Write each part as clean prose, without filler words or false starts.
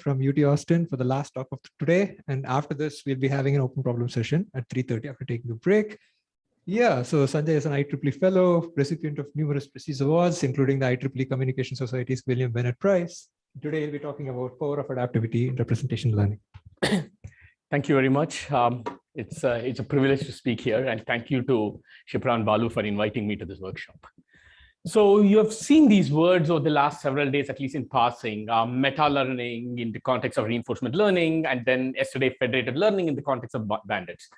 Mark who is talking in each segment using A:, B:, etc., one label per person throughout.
A: from UT Austin for the last talk of today. And after this, we'll be having an open problem session at 3:30 after taking a break. Yeah, so Sanjay is an IEEE fellow, recipient of numerous prestigious awards, including the IEEE Communication Society's William Bennett Prize. Today, we'll be talking about power of adaptivity in representation learning.
B: Thank you very much. It's a privilege to speak here, and thank you to Shipra Balu for inviting me to this workshop. So you have seen these words over the last several days, at least in passing, meta-learning in the context of reinforcement learning, and then yesterday, federated learning in the context of bandits.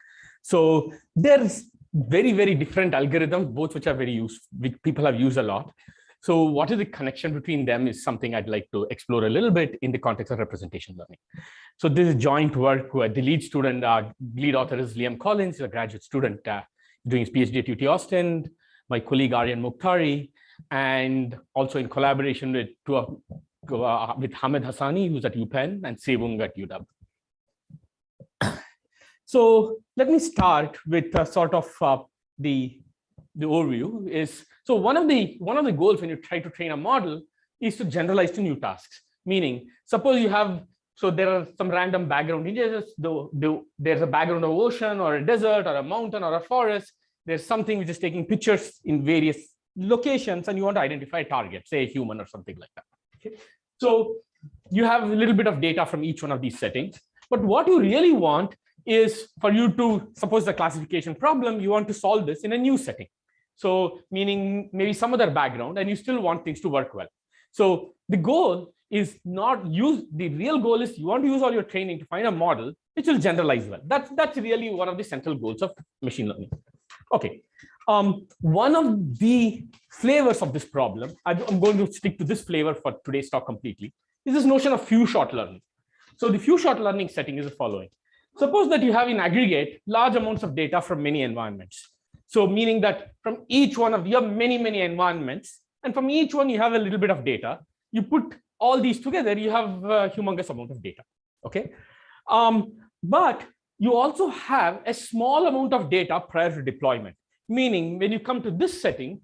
B: So there's very, very different algorithms, both which are very useful, which people have used a lot. So what is the connection between them is something I'd like to explore a little bit in the context of representation learning. So this is joint work where the lead student, lead author is Liam Collins, a graduate student doing his PhD at UT Austin, my colleague Aryan Mukhtari, and also in collaboration with Hamid Hassani, who's at UPenn, and Sevung at UW. So let me start with sort of the overview is, so one of the goals when you try to train a model is to generalize to new tasks. Meaning, suppose you have, so there are some random background images, there's a background of ocean or a desert or a mountain or a forest. There's something which is taking pictures in various locations and you want to identify a target, say a human or something like that. Okay? So you have a little bit of data from each one of these settings, but what you really want is for you to, suppose the classification problem, you want to solve this in a new setting. So meaning maybe some other background and you still want things to work well. So the goal is not the real goal is you want to use all your training to find a model which will generalize well. That's really one of the central goals of machine learning. Okay, one of the flavors of this problem, I'm going to stick to this flavor for today's talk completely, is this notion of few-shot learning. So the few-shot learning setting is the following. Suppose that you have in aggregate large amounts of data from many environments. So meaning that from each one of you have many, many environments, and from each one you have a little bit of data. You put all these together, you have a humongous amount of data. Okay, but you also have a small amount of data prior to deployment. Meaning when you come to this setting,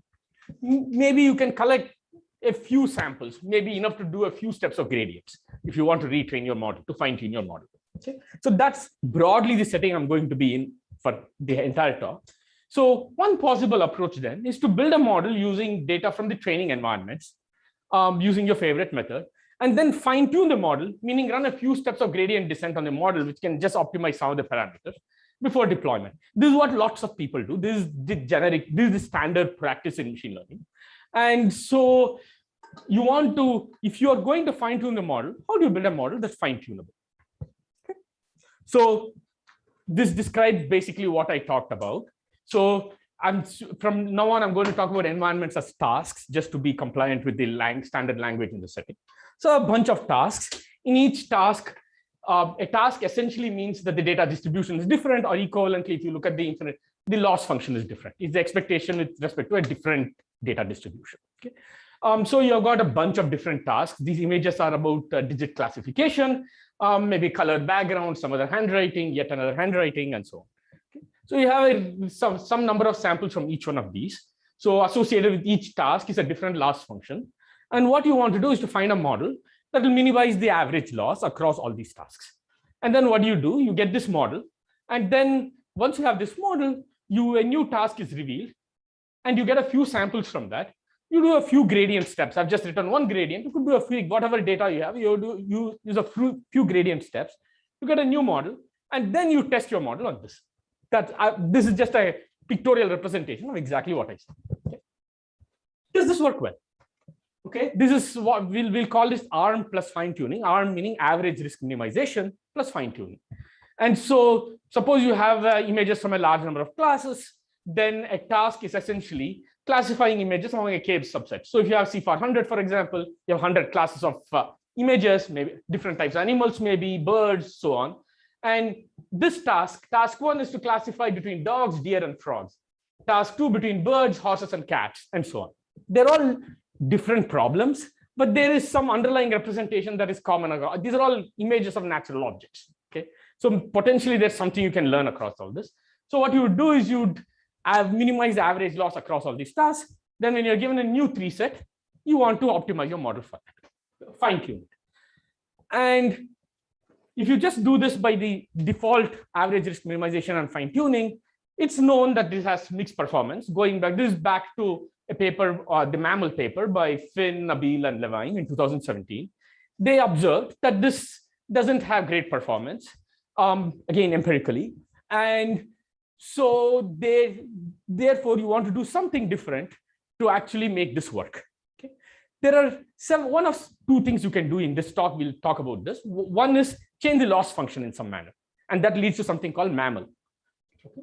B: maybe you can collect a few samples, maybe enough to do a few steps of gradients if you want to retrain your model, to fine tune your model. Okay, so that's broadly the setting I'm going to be in for the entire talk. So one possible approach then is to build a model using data from the training environments, using your favorite method, and then fine tune the model, meaning run a few steps of gradient descent on the model, which can just optimize some of the parameters before deployment. This is what lots of people do. This is the standard practice in machine learning. And so you want to, if you are going to fine tune the model, how do you build a model that's fine tunable? Okay. So this describes basically what I talked about. So from now on, I'm going to talk about environments as tasks, just to be compliant with the standard language in the setting. So a bunch of tasks. In each task, a task essentially means that the data distribution is different, or equivalently, if you look at the infinite, the loss function is different. It's the expectation with respect to a different data distribution. Okay. So you've got a bunch of different tasks. These images are about digit classification, maybe colored background, some other handwriting, yet another handwriting, and so on. Okay. So you have some number of samples from each one of these. So associated with each task is a different loss function. And what you want to do is to find a model that will minimize the average loss across all these tasks. And then what do? You get this model. And then once you have this model, a new task is revealed. And you get a few samples from that. You do a few gradient steps. I've just written one gradient. You could do a few, whatever data you have, you use a few gradient steps. You get a new model. And then you test your model on this. This is just a pictorial representation of exactly what I said. Okay. Does this work well? Okay, this is what we'll call this ARM plus fine tuning. ARM meaning average risk minimization plus fine tuning. And so suppose you have images from a large number of classes, then a task is essentially classifying images among a K subset. So if you have C400, for example, you have 100 classes of images, maybe different types of animals, maybe birds, so on. And this task one is to classify between dogs, deer, and frogs. Task two between birds, horses, and cats, and so on. They're all different problems, but there is some underlying representation that is common. These are all images of natural objects. Okay, so potentially there's something you can learn across all this. So what you would do is you'd minimize the average loss across all these tasks. Then when you're given a new 3 set, you want to optimize your model for that, fine tune it. And if you just do this by the default average risk minimization and fine tuning, it's known that this has mixed performance. Going back, this is back to a paper, the MAML paper by Finn, Nabil, and Levine in 2017. They observed that this doesn't have great performance, again, empirically. And so therefore, you want to do something different to actually make this work. Okay? There are one of two things you can do in this talk. We'll talk about this. One is change the loss function in some manner, and that leads to something called MAML. Okay?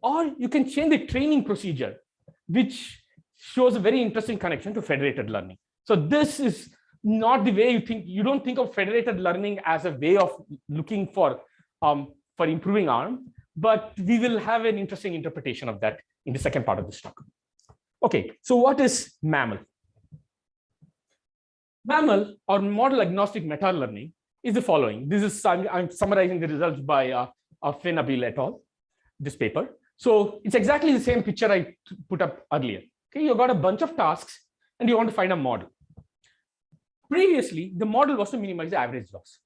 B: Or you can change the training procedure, which shows a very interesting connection to federated learning. So this is not the way you think. You don't think of federated learning as a way of looking for improving ARM, but we will have an interesting interpretation of that in the second part of this talk. Okay, so what is MAML? MAML, or model agnostic meta learning, is the following. This is I'm summarizing the results by Finn, Nabil et al. This paper. So it's exactly the same picture I put up earlier. Okay, you've got a bunch of tasks and you want to find a model. Previously, the model was to minimize the average loss.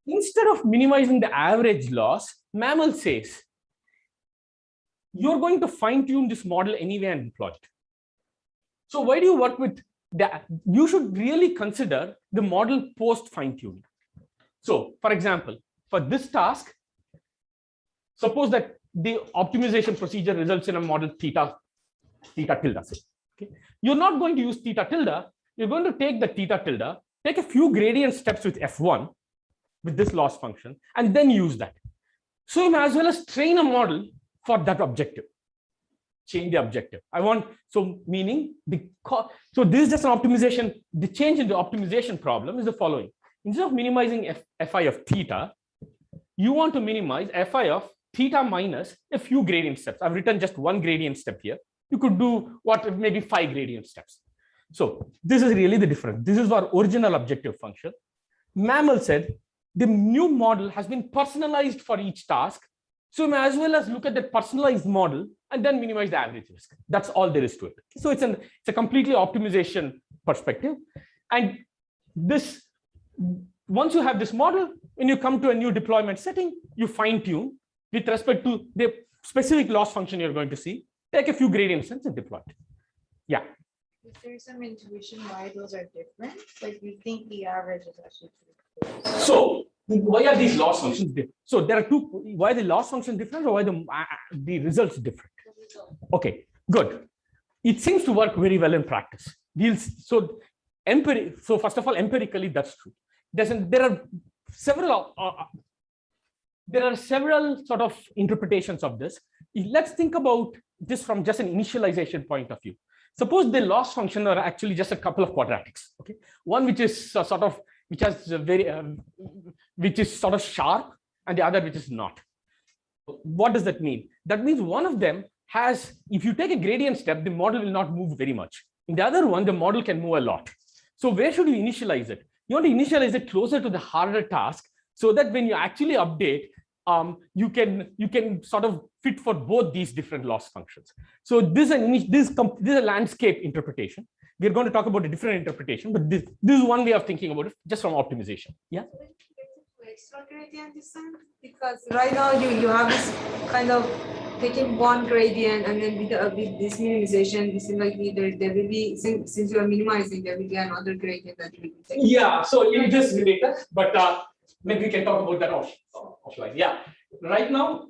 B: Instead of minimizing the average loss, MAML says, you're going to fine tune this model anyway and deploy it. So why do you work with that? You should really consider the model post fine tuning. So for example, for this task, suppose that the optimization procedure results in a model theta tilde. Okay? You're not going to use theta tilde. You're going to take the theta tilde, take a few gradient steps with F1 with this loss function, and then use that. So you may as well as train a model for that objective. Change the objective. Meaning so this is just an optimization. The change in the optimization problem is the following. Instead of minimizing fi of theta, you want to minimize fi of theta minus a few gradient steps. I've written just one gradient step here. You could do maybe 5 gradient steps. So this is really the difference. This is our original objective function. MAML said the new model has been personalized for each task. So you may as well as look at that personalized model and then minimize the average risk. That's all there is to it. So it's a completely optimization perspective. And this, once you have this model, when you come to a new deployment setting, you fine tune with respect to the specific loss function you're going to see, take a few gradient steps and deploy it. Yeah.
C: Is there some intuition why those are different? Like you think the average is actually true.
B: So why are these loss functions different? So there are two, why the loss function different or why the results different? Okay, good. It seems to work very well in practice. So first of all, empirically, that's true. There are several sort of interpretations of this. Let's think about this from just an initialization point of view. Suppose the loss function are actually just a couple of quadratics. Okay, one which is which is sort of sharp, and the other which is not. What does that mean? That means one of them has, if you take a gradient step, the model will not move very much. In the other one, the model can move a lot. So where should you initialize it? You want to initialize it closer to the harder task, so that when you actually update, you can sort of fit for both these different loss functions. So this is a landscape interpretation. We're going to talk about a different interpretation, but this is one way of thinking about it, just from optimization. Yeah.
C: Extra gradient descent, because right now you have this kind of taking one gradient, and then with this minimization, this is like there will be, since you are minimizing, there will be another gradient that you will be taking.
B: Yeah. So you just relate that, but maybe we can talk about that offline. Yeah. Right now,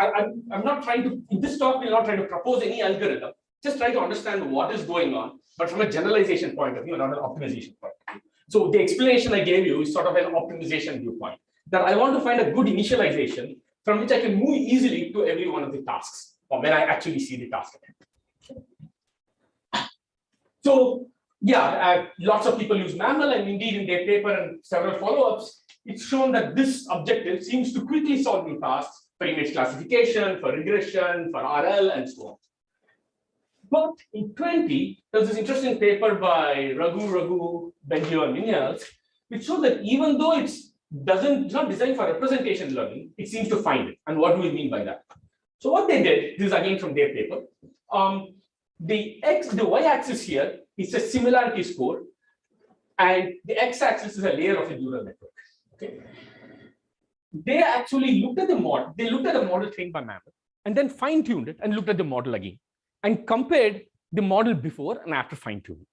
B: I'm not trying to, in this talk, we're not trying to propose any algorithm, just try to understand what is going on, but from a generalization point of view, not an optimization point of view. So the explanation I gave you is sort of an optimization viewpoint, that I want to find a good initialization from which I can move easily to every one of the tasks, or when I actually see the task. So yeah, lots of people use MAML, and indeed in their paper and several follow-ups, it's shown that this objective seems to quickly solve new tasks for image classification, for regression, for RL, and so on. But in 20, there's this interesting paper by Raghu, Bengio, and Vinyals, which showed that even though it's not designed for representation learning, it seems to find it. And what do we mean by that? So what they did, this is again from their paper, the y-axis here is a similarity score, and the x-axis is a layer of a neural network. Okay. They actually looked at the model. They looked at the model trained by MAML, and then fine-tuned it and looked at the model again and compared the model before and after fine-tuning.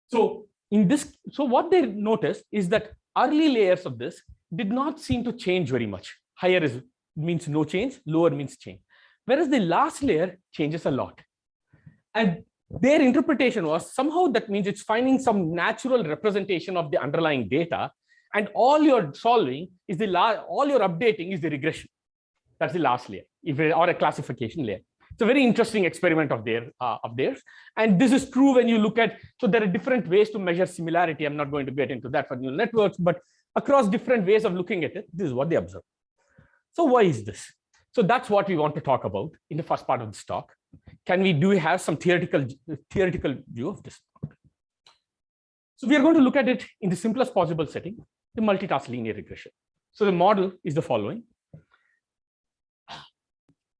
B: So what they noticed is that early layers of this did not seem to change very much. Higher means no change, lower means change. Whereas the last layer changes a lot. And their interpretation was somehow that means it's finding some natural representation of the underlying data, and all you're solving is all you're updating is the regression. That's the last layer, or a classification layer. It's a very interesting experiment of theirs. And this is true when you look at, so there are different ways to measure similarity. I'm not going to get into that for neural networks, but across different ways of looking at it, this is what they observe. So why is this? So that's what we want to talk about in the first part of this talk. Do we have some theoretical view of this? So we are going to look at it in the simplest possible setting, the multitask linear regression. So the model is the following.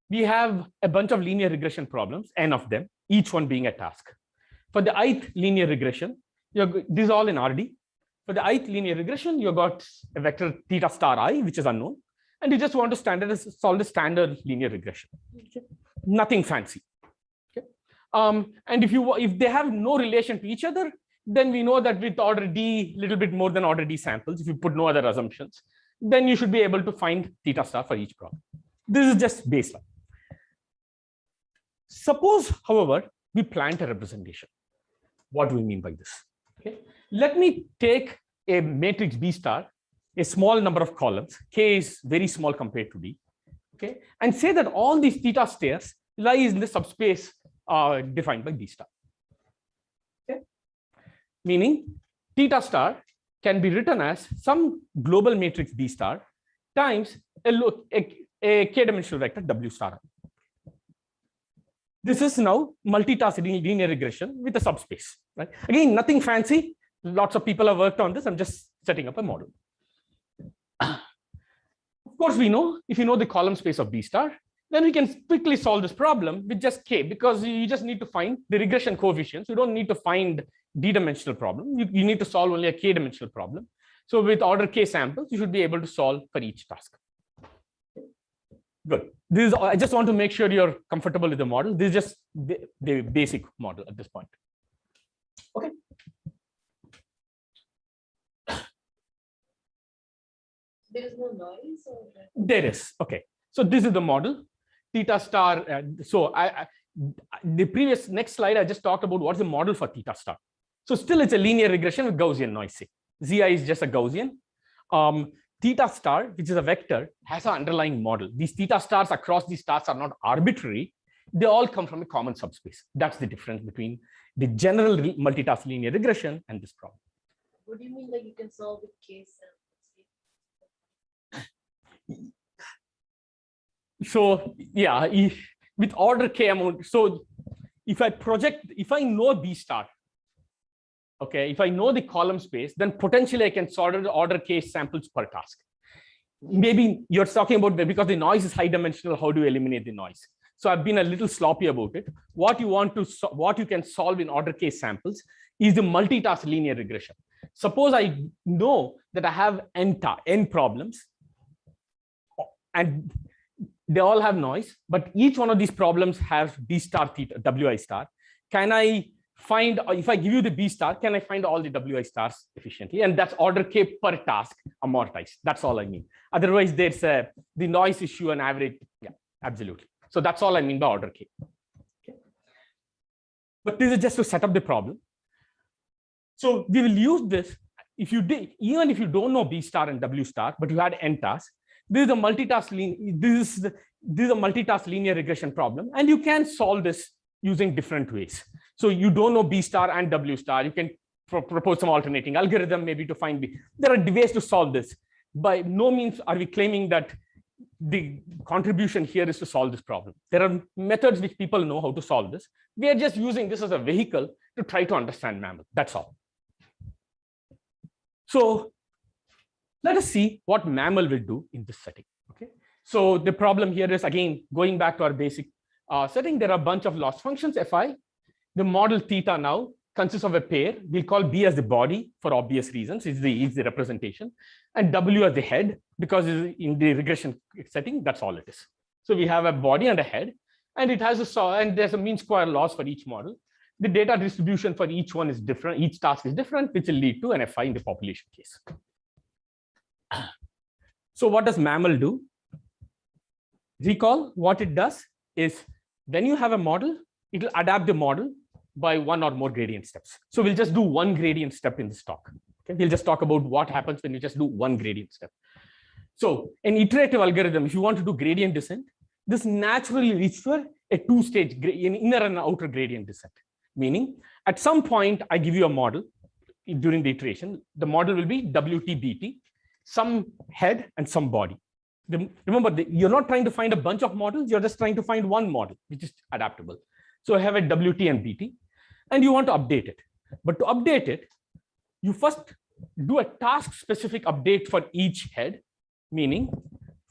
B: We have a bunch of linear regression problems, n of them, each one being a task. For the ith linear regression, this is all in RD. For the ith linear regression, you got a vector theta star I, which is unknown, and you just want to solve the standard linear regression. Okay. Nothing fancy. Okay. And if they have no relation to each other, then we know that with order D, little bit more than order D samples, if you put no other assumptions, then you should be able to find theta star for each problem. This is just baseline. Suppose, however, we plant a representation. What do we mean by this? Okay. Let me take a matrix B star, a small number of columns, K is very small compared to D, okay, and say that all these theta stars lies in the subspace defined by B star. Okay. Meaning theta star can be written as some global matrix B star times a k-dimensional vector W star. This is now multitask linear regression with a subspace, right? Again, nothing fancy. Lots of people have worked on this. I'm just setting up a model. Of course, we know if you know the column space of B star, then we can quickly solve this problem with just K, because you just need to find the regression coefficients. You don't need to find D-dimensional problem. You need to solve only a K-dimensional problem. So with order K samples, you should be able to solve for each task. Good. I just want to make sure you're comfortable with the model. This is just the basic model at this point. Okay.
C: There is no noise? Or...
B: There is. Okay. So this is the model. Theta star. The previous next slide, I just talked about what's the model for theta star. So still it's a linear regression with Gaussian noise. Zi is just a Gaussian. Theta star, which is a vector, has an underlying model. These theta stars across these stars are not arbitrary. They all come from a common subspace. That's the difference between the general multitask linear regression and this problem.
D: What do you mean, like you can solve with K samples?
B: So yeah, with order K amount. So if I know B star, okay, if I know the column space, then potentially I can solve the order K samples per task. Maybe you're talking about because the noise is high dimensional, how do you eliminate the noise? So I've been a little sloppy about it. What you can solve in order K samples is the multitask linear regression. Suppose I know that I have n problems, and they all have noise, but each one of these problems has B star theta, Wi star. Can I find, if I give you the B star, can I find all the Wi stars efficiently? And that's order K per task amortized. That's all I mean. Otherwise, there's the noise issue and average. Yeah, absolutely. So that's all I mean by order K. Okay. But this is just to set up the problem. So we will use this. Even if you don't know B star and W star, but you had n tasks, this is a multitask linear regression problem, and you can solve this using different ways. So you don't know B star and W star. You can propose some alternating algorithm maybe to find B. There are ways to solve this. By no means are we claiming that the contribution here is to solve this problem. There are methods which people know how to solve this. We are just using this as a vehicle to try to understand MAML. That's all. So let us see what MAML will do in this setting. Okay. So the problem here is, again, going back to our basic setting, there are a bunch of loss functions, fi. The model theta now consists of a pair. We'll call B as the body for obvious reasons. It's the representation. And W as the head, because in the regression setting, that's all it is. So we have a body and a head, and it has and there's a mean square loss for each model. The data distribution for each one is different. Each task is different, which will lead to an fi in the population case. So what does MAML do? Recall what it does is when you have a model, it will adapt the model by one or more gradient steps. So we'll just do one gradient step in this talk. Okay? We'll just talk about what happens when you just do one gradient step. So an iterative algorithm, if you want to do gradient descent, this naturally leads to a two-stage inner and outer gradient descent. Meaning, at some point, I give you a model during the iteration. The model will be WTBT, some head and some body. Remember, you're not trying to find a bunch of models. You're just trying to find one model, which is adaptable. So I have a WT and BT, and you want to update it. But to update it, you first do a task-specific update for each head, meaning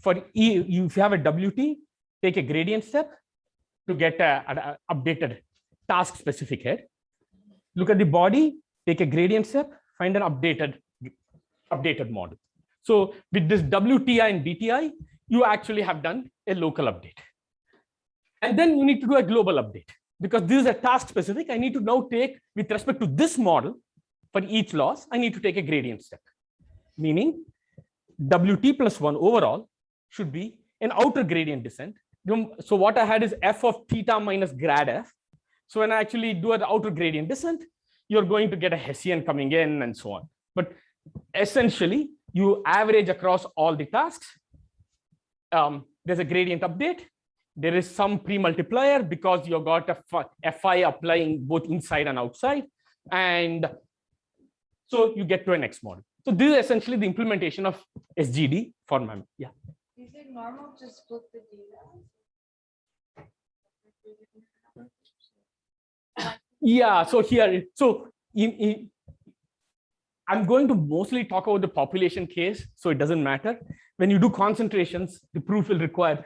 B: for if you have a WT, take a gradient step to get an updated task-specific head. Look at the body, take a gradient step, find an updated model. So with this WTI and BTI, you actually have done a local update. And then you need to do a global update. Because this is a task specific, I need to now take, with respect to this model, for each loss, I need to take a gradient step. Meaning, WT plus 1 overall should be an outer gradient descent. So what I had is f of theta minus grad f. So when I actually do an outer gradient descent, you're going to get a Hessian coming in and so on. But essentially, you average across all the tasks. There's a gradient update. There is some pre-multiplier because you got a fi applying both inside and outside. And so you get to an X model. So this is essentially the implementation of SGD for MAML. Yeah.
C: Is it normal to split the data?
B: Yeah, so here, so I'm going to mostly talk about the population case, so it doesn't matter. When you do concentrations, the proof will require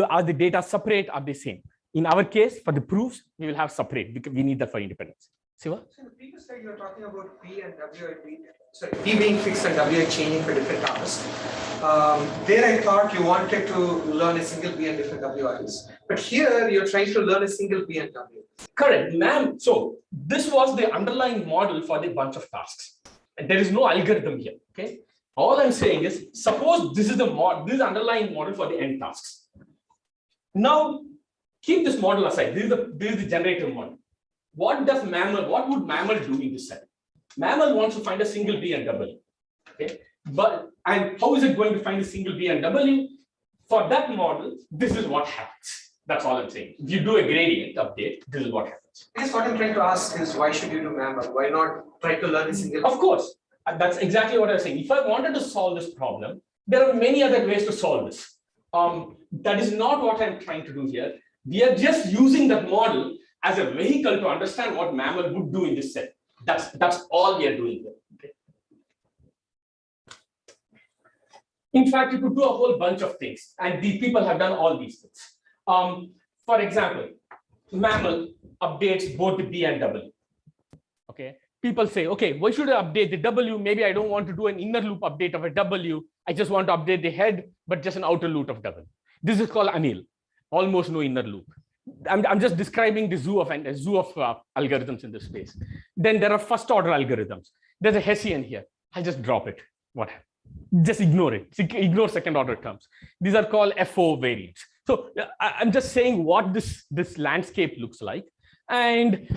B: are the data separate, are they same? In our case, for the proofs, we will have separate because we need that for independence. Siva?
E: So in the previous slide, you were talking about P and P being fixed and WI changing for different tasks. There I thought you wanted to learn a single B and different WIs. But here you're trying to learn a single B and W.
B: Correct, ma'am. So this was the underlying model for the bunch of tasks. And there is no algorithm here. Okay. All I'm saying is, suppose this is the underlying model for the n tasks. Now, keep this model aside. This is the generator model. What would MAML do in this setting? MAML wants to find a single B and W. Okay. And how is it going to find a single B and W? For that model, this is what happens. That's all I'm saying. If you do a gradient update, this is what happens.
E: I guess what I'm trying to ask is, why should you do MAML? Why not try to learn a single?
B: Of course. That's exactly what I was saying. If I wanted to solve this problem, there are many other ways to solve this. That is not what I'm trying to do here. We are just using that model as a vehicle to understand what MAML would do in this set. That's all we are doing here. Okay. In fact, you could do a whole bunch of things, and these people have done all these things. For example, MAML updates both the B and W. Okay. People say, okay, why should I update the W? Maybe I don't want to do an inner loop update of a W. I just want to update the head, but just an outer loop of W. This is called anil, almost no inner loop. I'm just describing the zoo of algorithms in this space. Then there are first order algorithms. There's a Hessian here. I just drop it. What happened? Just ignore it. Ignore second order terms. These are called FO variants. So I'm just saying what this landscape looks like. And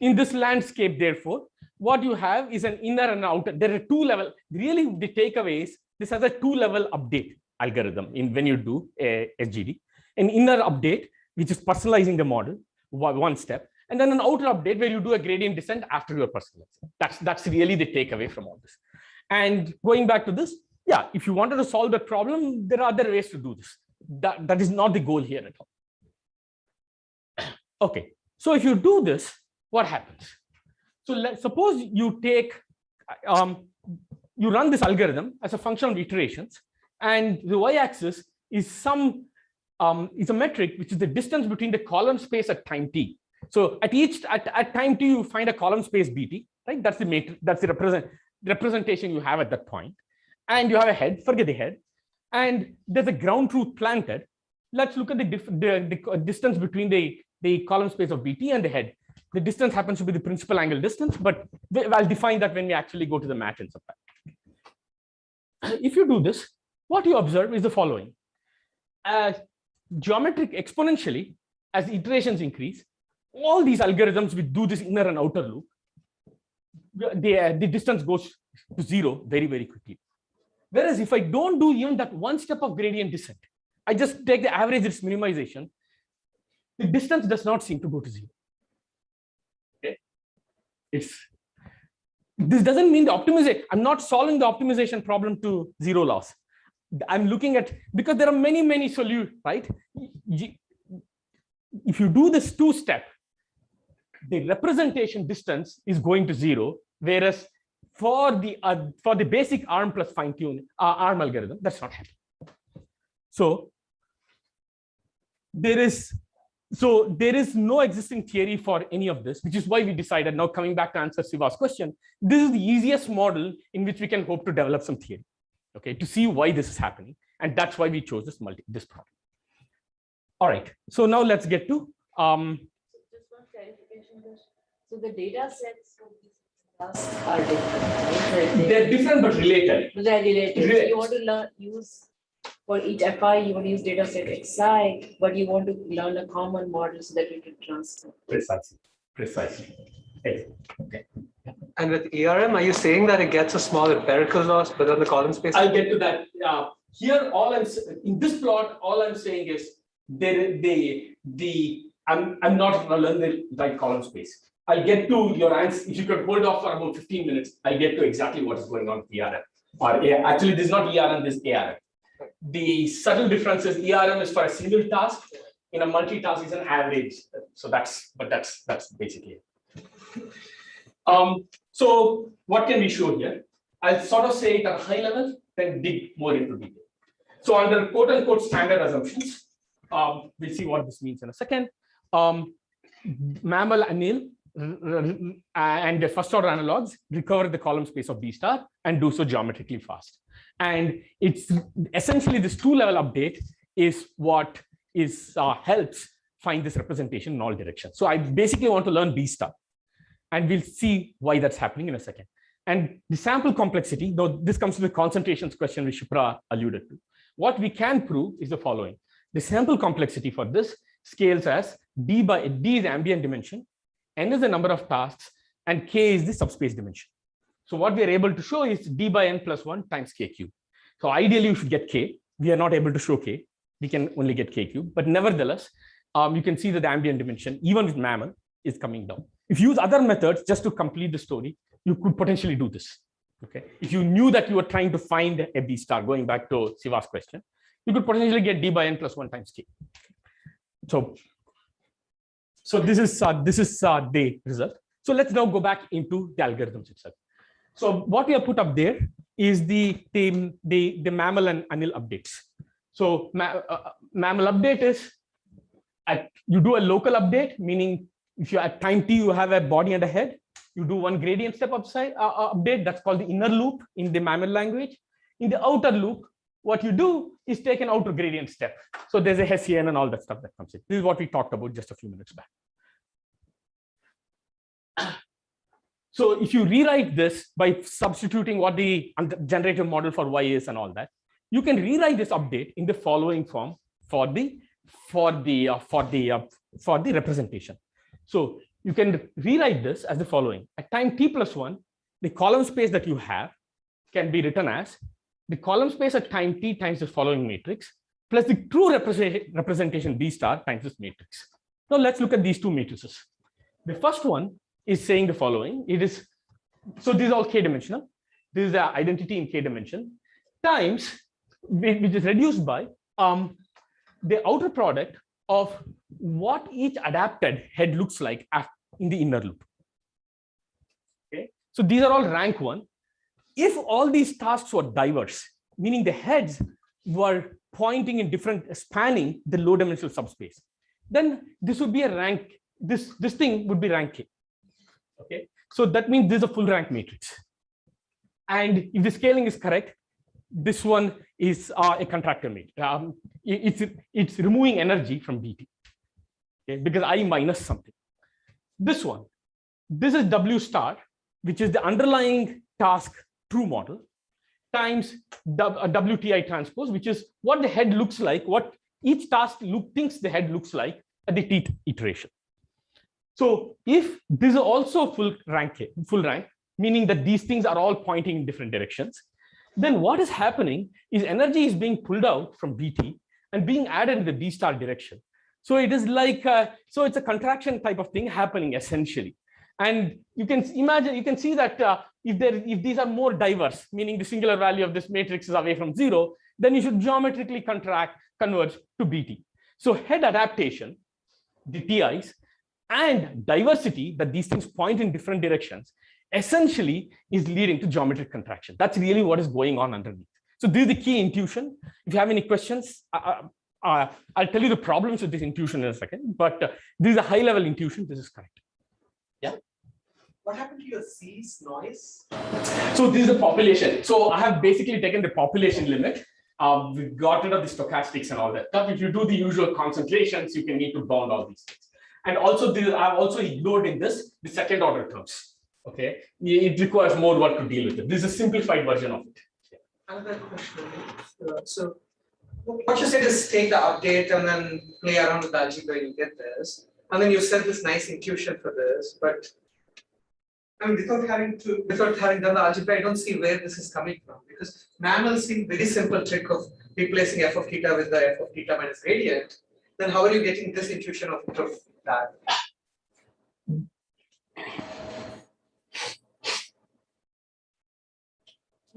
B: in this landscape, therefore, what you have is an inner and outer. There are two level. Really, the takeaway is this has a two-level update algorithm when you do a SGD. An inner update, which is personalizing the model, one step, and then an outer update where you do a gradient descent after your personalization. That's really the takeaway from all this. And going back to this, yeah, if you wanted to solve that problem, there are other ways to do this. That is not the goal here at all. Okay, so if you do this, what happens? So suppose you take, you run this algorithm as a function of iterations, and the y-axis is some is a metric which is the distance between the column space at time t. So at time t, you find a column space bt, right? That's the matrix, that's the representation you have at that point. And you have a head, forget the head, and there's a ground truth planted. Let's look at the distance between the column space of bt and the head. The distance happens to be the principal angle distance, but I'll define that when we actually go to the math and subtract. If you do this, what you observe is the following. Geometric exponentially, as iterations increase, all these algorithms will do this inner and outer loop. The distance goes to 0 very, very quickly. Whereas if I don't do even that one step of gradient descent, I just take the average risk minimization, the distance does not seem to go to 0. Okay. This doesn't mean the optimization, I'm not solving the optimization problem to 0 loss. I'm looking at, because there are many solutions, right? If you do this 2-step, the representation distance is going to 0, whereas for the basic ARM plus fine-tune ARM algorithm, that's not happening. So there is no existing theory for any of this, which is why we decided, now coming back to answer Siva's question, this is the easiest model in which we can hope to develop some theory, okay, to see why this is happening. And that's why we chose this problem. All right, so now let's get to
D: Just one clarification. So the data sets of these tasks are different, right?
B: they're different but related.
D: They're related. So you want to use for each FI, you want to use data set XI, but you want to learn a common model so that you can transfer.
B: Precisely. Okay.
E: And with ERM, are you saying that it gets a small empirical loss, but on the column space?
B: I'll get to that. Here, in this plot, all I'm saying is I'm not going to learn the right column space. I'll get to your answer. If you could hold off for about 15 minutes, I'll get to exactly what is going on with ERM. Actually, this is not ERM, this is ARM. The subtle difference is ERM is for a single task. In a multitask, it's an average. So that's basically it. So what can we show here? I'll sort of say it at a high level, then dig more into detail. So under quote unquote standard assumptions, we'll see what this means in a second. MAML ANIL and the first order analogs recover the column space of B star and do so geometrically fast. And it's essentially this 2-level update is what helps find this representation in all directions. So I basically want to learn B star, and we'll see why that's happening in a second. And the sample complexity, though this comes to the concentrations question which Shipra alluded to. What we can prove is the following. The sample complexity for this scales as D is ambient dimension, N is the number of tasks, and K is the subspace dimension. So what we are able to show is D by N plus 1 times K cube. So ideally you should get K. We are not able to show K. We can only get K cube, but nevertheless, you can see that the ambient dimension, even with MAML, is coming down. If you use other methods just to complete the story, you could potentially do this. Okay. If you knew that you were trying to find a B star, going back to Siva's question, you could potentially get D by N plus 1 times K. So this is the result. So let's now go back into the algorithms itself. So what we have put up there is the MAML and ANIL updates. So MAML update is you do a local update, meaning if you at time t you have a body and a head, you do one gradient step update. That's called the inner loop in the MAML language. In the outer loop, what you do is take an outer gradient step. So there's a Hessian and all that stuff that comes in. This is what we talked about just a few minutes back. So if you rewrite this by substituting what the generative model for Y is and all that, you can rewrite this update in the following form for the representation. So you can rewrite this as the following. At time t plus 1, the column space that you have can be written as the column space at time t times the following matrix plus the true representation B star times this matrix. Now let's look at these two matrices. The first one is saying the following. It is, so these are all k dimensional. This is the identity in k dimension times, which is reduced by the outer product of what each adapted head looks like in the inner loop. Okay, so these are all rank 1. If all these tasks were diverse, meaning the heads were pointing in different, spanning the low dimensional subspace, then this would be a rank, this thing would be rank K. Okay, so that means this is a full rank matrix. And if the scaling is correct, this one is a contractor matrix. It's removing energy from BT, okay, because I minus something. This one, this is W star, which is the underlying task true model, times WTI transpose, which is what the head looks like, what each task thinks the head looks like at the T iteration. So if this is also full rank, meaning that these things are all pointing in different directions, then what is happening is energy is being pulled out from BT and being added in the D star direction. So it is like, so it's a contraction type of thing happening essentially. And you can imagine, you can see that if these are more diverse, meaning the singular value of this matrix is away from 0, then you should geometrically converge to BT. So head adaptation, the TIs, and diversity, that these things point in different directions, essentially is leading to geometric contraction. That's really what is going on underneath. So this is the key intuition. If you have any questions, I'll tell you the problems with this intuition in a second, but this is a high level intuition. This is correct. Yeah.
E: What happened to your C's noise?
B: So this is the population. So I have basically taken the population limit. We got rid of the stochastics and all that stuff. If you do the usual concentrations, you can need to bound all these things. And also I've also ignored in this the second order terms. Okay, it requires more work to deal with it. This is a simplified version of it.
E: Another question. So what you said is take the update and then play around with the algebra, you get this. And then you said this nice intuition for this, but I mean, without having done the algebra, I don't see where this is coming from, because MAML seems very simple trick of replacing f of theta with the f of theta minus gradient. Then how are you getting this intuition of that?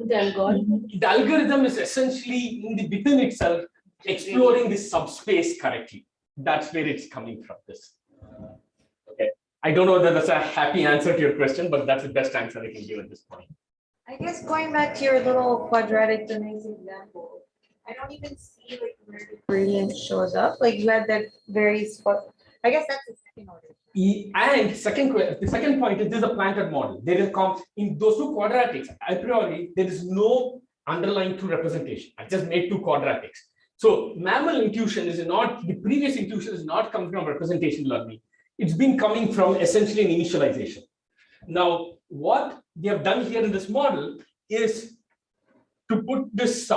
B: The algorithm is essentially within itself exploring this subspace correctly. That's where it's coming from. This. Okay. I don't know whether that's a happy answer to your question, but that's the best answer I can give at this point.
C: I guess going back to your little quadratic domains example, I don't even see like where the gradient shows up. Like you had that very spot. I guess that's the second order.
B: And the second point is this is a planted model. There is in those two quadratics, a priori, there is no underlying true representation. I just made two quadratics. So MAML intuition is not, the previous intuition is not coming from representation learning. It's been coming from essentially an initialization. Now, what we have done here in this model is to put this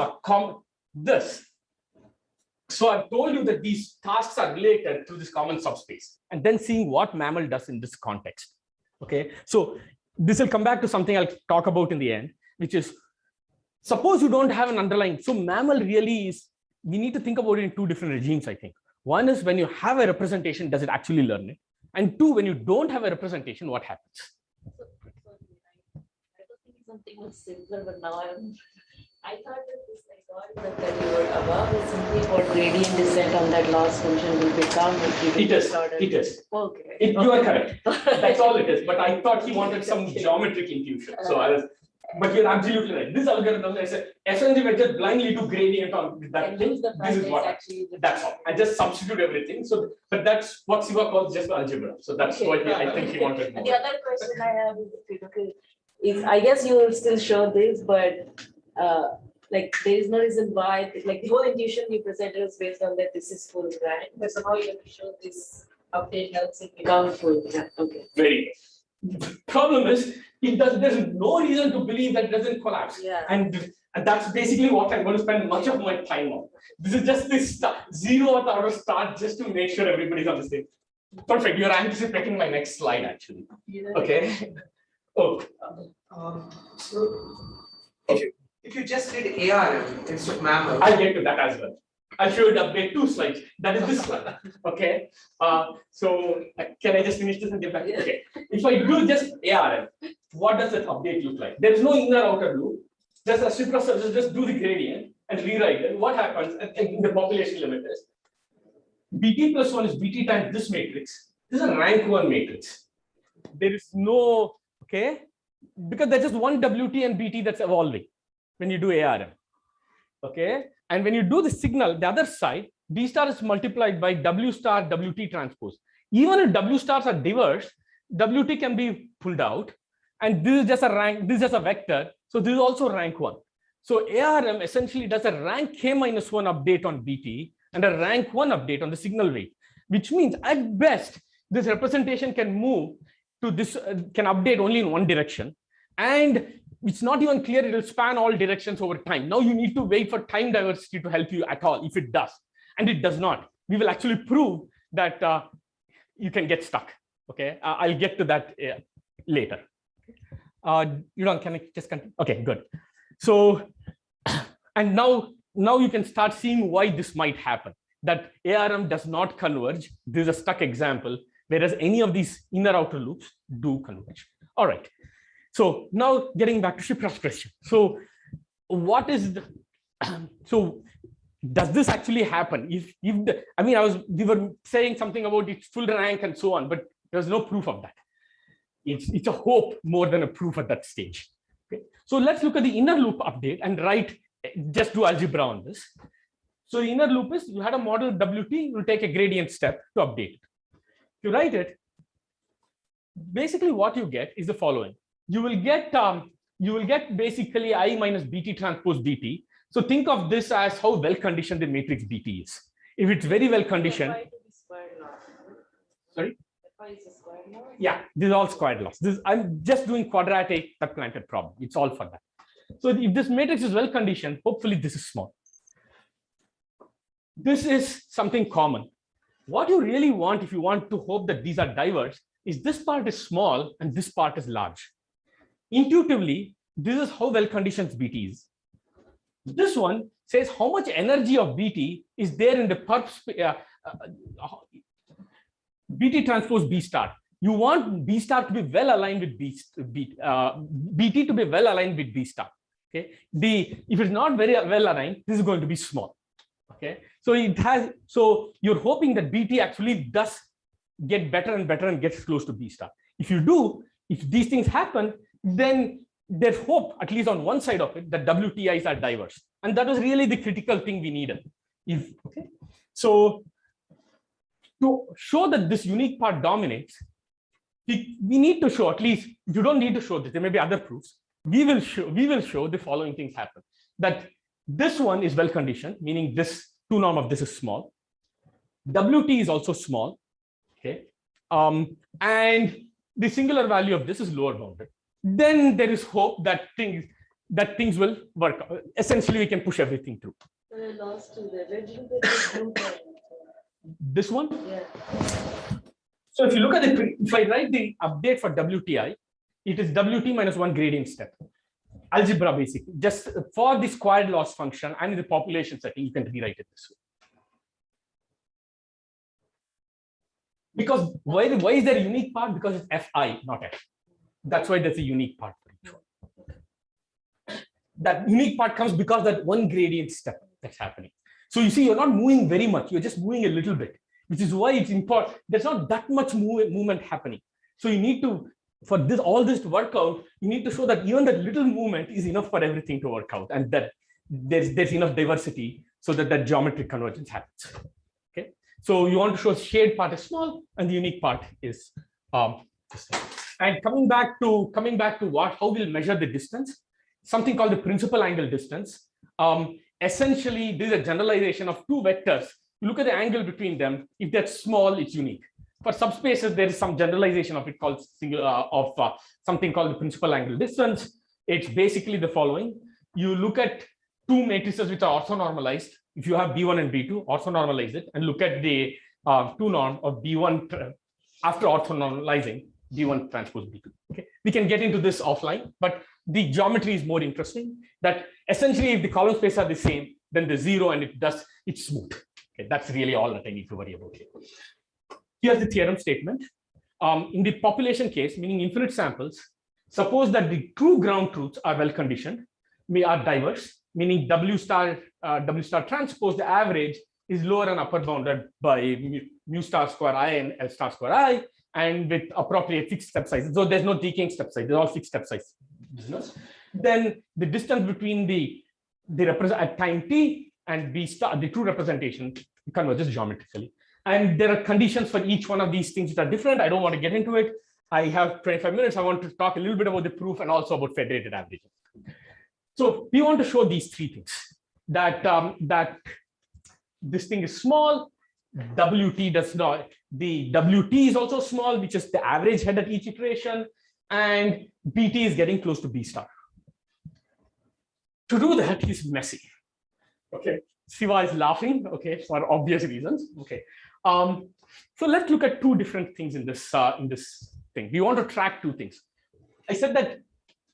B: So I've told you that these tasks are related to this common subspace, and then seeing what MAML does in this context. Okay, so this will come back to something I'll talk about in the end, which is suppose you don't have an underlying. So MAML really is, we need to think about it in two different regimes, I think. One is when you have a representation, does it actually learn it? And two, when you don't have a representation, what happens?
D: I was thinking something was simpler, but now I thought that this algorithm that you were above is simply for gradient descent on that loss function will become
B: It is.
D: Okay.
B: You are correct. That's all it is. But I thought he wanted some geometric intuition. So but you're absolutely right. This algorithm is essentially we just blindly do gradient on that thing. This is what that's all. I just substitute everything. So, but that's what Siva calls just algebra. So that's what I think he wanted more.
D: The other question I have is I guess you will still show this, but like there is no reason why, like the whole intuition you presented is based on that this is full, right? But somehow you have to show this update helps it become full. Yeah, okay.
B: Very. The problem is there's no reason to believe that it doesn't collapse.
D: Yeah.
B: And that's basically what I'm going to spend much of my time on. This is just this 0th hour start just to make sure everybody's on the same. Perfect. You're anticipating my next slide actually.
D: Yeah.
B: Okay. Oh.
E: So if you just did ARM instead of MAML,
B: I'll get to that as well. I'll show you the update 2 slides. That is this slide. Okay. So can I just finish this and get back? Okay. If I do just ARM, what does that update look like? There is no inner outer loop. Just reciprocal, just do the gradient and rewrite it. What happens? And the population limit is BT plus 1 is BT times this matrix. This is a rank 1 matrix. There is no, okay, because there's just one WT and BT that's evolving when you do ARM. Okay. And when you do the signal, the other side, B star is multiplied by W star WT transpose. Even if W stars are diverse, WT can be pulled out. And this is just a rank, this is just a vector. So this is also rank 1. So ARM essentially does a rank K-1 update on BT and a rank 1 update on the signal weight, which means at best, this representation can move to this, can update only in one direction. And it's not even clear it will span all directions over time. Now you need to wait for time diversity to help you at all, if it does. And it does not. We will actually prove that you can get stuck. Okay, I'll get to that later. You know, can I just continue? Okay, good. So, and now you can start seeing why this might happen. That ARM does not converge. This is a stuck example, whereas any of these inner outer loops do converge. All right. So now getting back to Shipra's question. So what is the, so does this actually happen? If the, I mean, we were saying something about its full rank and so on, but there's no proof of that. It's a hope more than a proof at that stage. Okay. So let's look at the inner loop update and just do algebra on this. So the inner loop is, you had a model WT, you'll take a gradient step to update it. If you write it, basically what you get is the following. You will get basically I minus BT transpose BT. So think of this as how well conditioned the matrix BT is. If it's very well conditioned. Sorry? Yeah, this is all squared laws. I'm just doing quadratic subplanted problem. It's all for that. So if this matrix is well conditioned, hopefully this is small. This is something common. What you really want, if you want to hope that these are diverse, is this part is small and this part is large. Intuitively, this is how well conditioned BT is. This one says how much energy of BT is there in the perp BT transpose B star. You want B star to be well aligned with BT to be well aligned with B star. Okay. If it's not very well aligned, this is going to be small. Okay. So you're hoping that BT actually does get better and better and gets close to B star. If you do, if these things happen, then there's hope, at least on one side of it, that WTIs are diverse. And that was really the critical thing we needed. Okay. So to show that this unique part dominates, we need to show, at least, you don't need to show this, there may be other proofs. We will show the following things happen. That this one is well conditioned, meaning this 2 norm of this is small. WT is also small. Okay. And the singular value of this is lower bounded. Then there is hope that things will work out. Essentially, we can push everything through. This one? Yeah. So if you look at if I write the update for WTI, it is WT minus 1 gradient step. Algebra basically. Just for the squared loss function and in the population setting, you can rewrite it this way. Because why is there a unique part? Because it's Fi, not F. That's why there's a unique part for each one. That unique part comes because that one gradient step that's happening. So you see, you're not moving very much. You're just moving a little bit, which is why it's important. There's not that much movement happening. So you need to, for all this to work out, you need to show that even that little movement is enough for everything to work out, and that there's enough diversity so that that geometric convergence happens. Okay. So you want to show shade part is small and the unique part is this thing. And coming back to how we'll measure the distance, something called the principal angle distance. Essentially, this is a generalization of 2 vectors. You look at the angle between them. If that's small, it's unique. For subspaces, there is some generalization of it called something called the principal angle distance. It's basically the following. You look at 2 matrices which are orthonormalized. If you have B1 and B2, orthonormalize it and look at the 2 norm of B1 after orthonormalizing B1 transpose B2. Okay, we can get into this offline, but the geometry is more interesting. That essentially, if the column spaces are the same, then the 0 and it's smooth. Okay, that's really all that I need to worry about here. Here's the theorem statement. In the population case, meaning infinite samples, suppose that the true ground truths are well conditioned, are diverse, meaning W star transpose, the average is lower and upper bounded by mu star square I and L star square I, and with appropriate fixed step sizes. So there's no decaying step size, they're all fixed step size business. Then the distance between the represent at time t and B star, the true representation, converges geometrically. And there are conditions for each one of these things that are different. I don't want to get into it. I have 25 minutes. I want to talk a little bit about the proof and also about federated averaging. So we want to show these three things, that, that this thing is small, WT does not, the WT is also small, which is the average head at each iteration, and BT is getting close to B star. To do that is messy. Okay, Siva is laughing, okay, for obvious reasons. Okay, so let's look at two different things in this thing. We want to track two things. I said that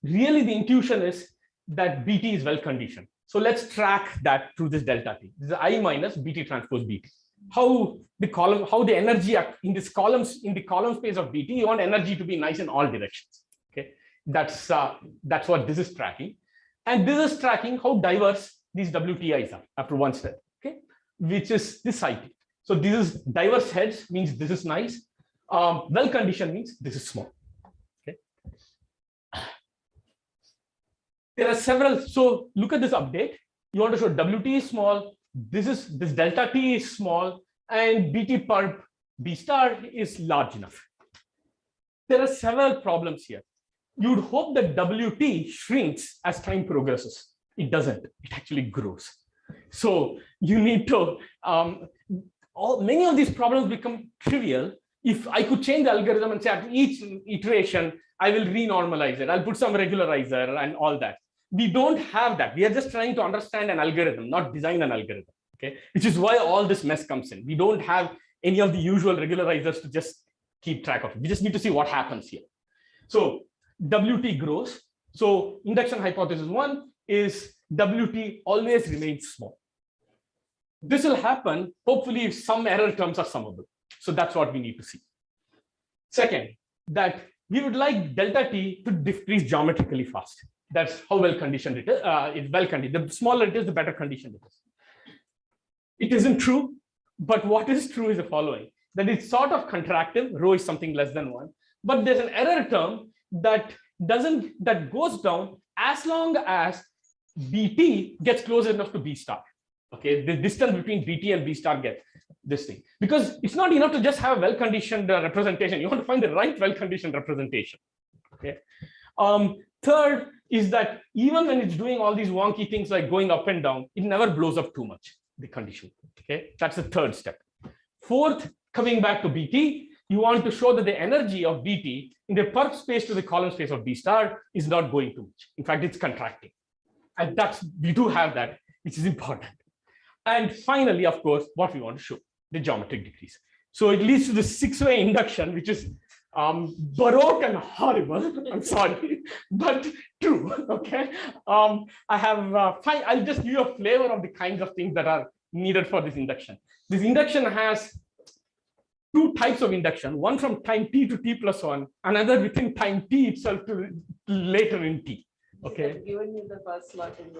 B: really the intuition is that BT is well conditioned. So let's track that through this delta T. This is I minus BT transpose BT. How the energy in this columns, in the column space of BT, you want energy to be nice in all directions. Okay, that's what this is tracking. And this is tracking how diverse these WTIs are after one step, okay, which is this IT. So this is diverse heads means this is nice. Well conditioned means this is small. Okay. There are several. So look at this update. You want to show WT is small. This delta T is small, and BT per B star is large enough. There are several problems here. You'd hope that WT shrinks as time progresses. It doesn't. It actually grows. So you need to, many of these problems become trivial if I could change the algorithm and say at each iteration, I will renormalize it. I'll put some regularizer and all that. We don't have that. We are just trying to understand an algorithm, not design an algorithm. Okay, which is why all this mess comes in. We don't have any of the usual regularizers to just keep track of it. We just need to see what happens here. So WT grows. So induction hypothesis 1 is WT always remains small. This will happen hopefully if some error terms are summable. So that's what we need to see. Second, that we would like delta T to decrease geometrically fast. That's how well conditioned it is. It's well conditioned. The smaller it is, the better conditioned it is. It isn't true, but what is true is the following: that it's sort of contractive. Rho is something less than 1, but there's an error term that goes down as long as BT gets close enough to B star. Okay, the distance between BT and B star gets this thing, because it's not enough to just have a well-conditioned representation. You want to find the right well-conditioned representation. Okay. Third is that even when it's doing all these wonky things like going up and down, it never blows up too much, the condition. Okay, that's the third step. Fourth, coming back to BT, you want to show that the energy of BT in the perp space to the column space of B star is not going too much. In fact, it's contracting. And we do have that, which is important. And finally, of course, what we want to show, the geometric decrease. So it leads to the 6-way induction, which is baroque and horrible. I'm sorry, but true. Okay. I'll just give you a flavor of the kinds of things that are needed for this induction. This induction has two types of induction, one from time t to t+1, another within time t itself to later in t. Okay.
D: Given me the first slot in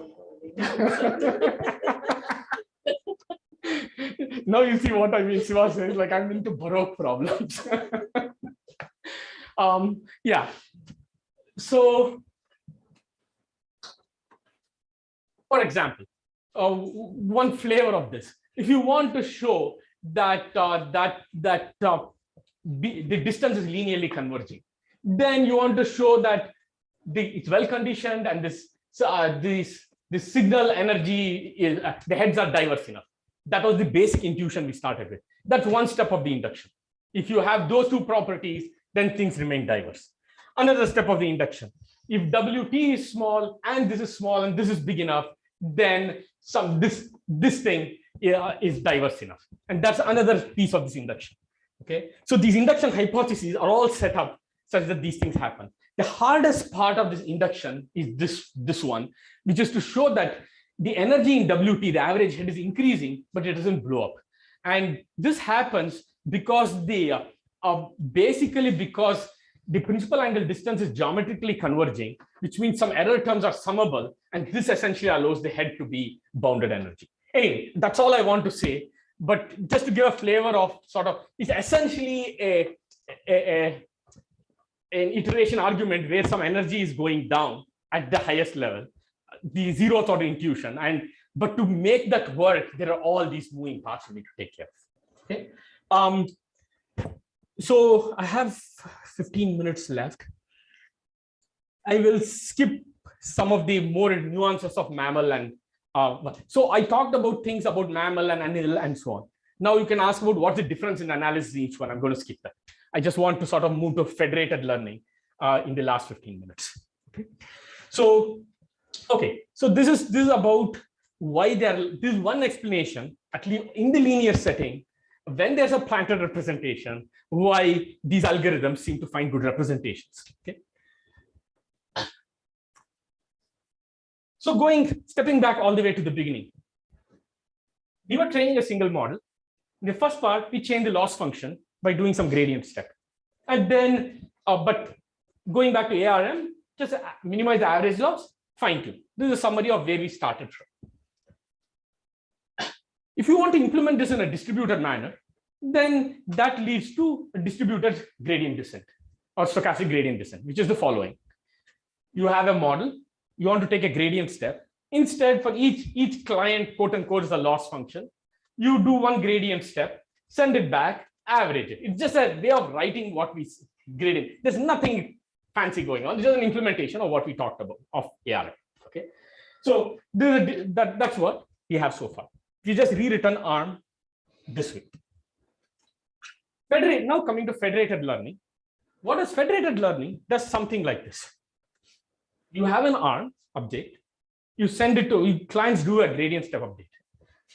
B: Now you see what I mean. Siva says, like, I'm into baroque problems. Yeah. So, for example, one flavor of this, if you want to show that the distance is linearly converging, then you want to show that it's well conditioned and this signal energy is the heads are diverse enough. That was the basic intuition we started with. That's one step of the induction. If you have those two properties, then things remain diverse. Another step of the induction: if WT is small and this is small and this is big enough, then this thing is diverse enough. And that's another piece of this induction. Okay, so these induction hypotheses are all set up such that these things happen. The hardest part of this induction is this one, which is to show that the energy in WT, the average head, is increasing, but it doesn't blow up. And this happens because basically because the principal angle distance is geometrically converging, which means some error terms are summable, and this essentially allows the head to be bounded energy. Anyway, that's all I want to say. But just to give a flavor of sort of, it's essentially an iteration argument where some energy is going down at the highest level, the zeroth order intuition, and But to make that work, there are all these moving parts we need to take care of. Okay. So I have 15 minutes left. I will skip some of the more nuances of MAML and so I talked about things about MAML and ANIL and so on. Now you can ask about what's the difference in analysis in each one. I'm going to skip that. I just want to sort of move to federated learning in the last 15 minutes. Okay. So, okay. So this is about why this is one explanation, at least in the linear setting, when there's a planted representation, why these algorithms seem to find good representations. Okay. So stepping back all the way to the beginning, we were training a single model. In the first part, we changed the loss function by doing some gradient step. And then, but going back to ARM, just minimize the average loss, fine tune. This is a summary of where we started from. If you want to implement this in a distributed manner, then that leads to a distributed gradient descent or stochastic gradient descent, which is the following. You have a model. You want to take a gradient step. Instead, for each client, quote unquote, is a loss function. You do one gradient step, send it back, average it. It's just a way of writing what we graded. There's nothing fancy going on. It's just an implementation of what we talked about of ARM. Okay. So that's what we have so far. We just rewritten ARM this way. Now coming to federated learning. What is federated learning? Does something like this. You have an ARM object, you send it to clients, do a gradient step update.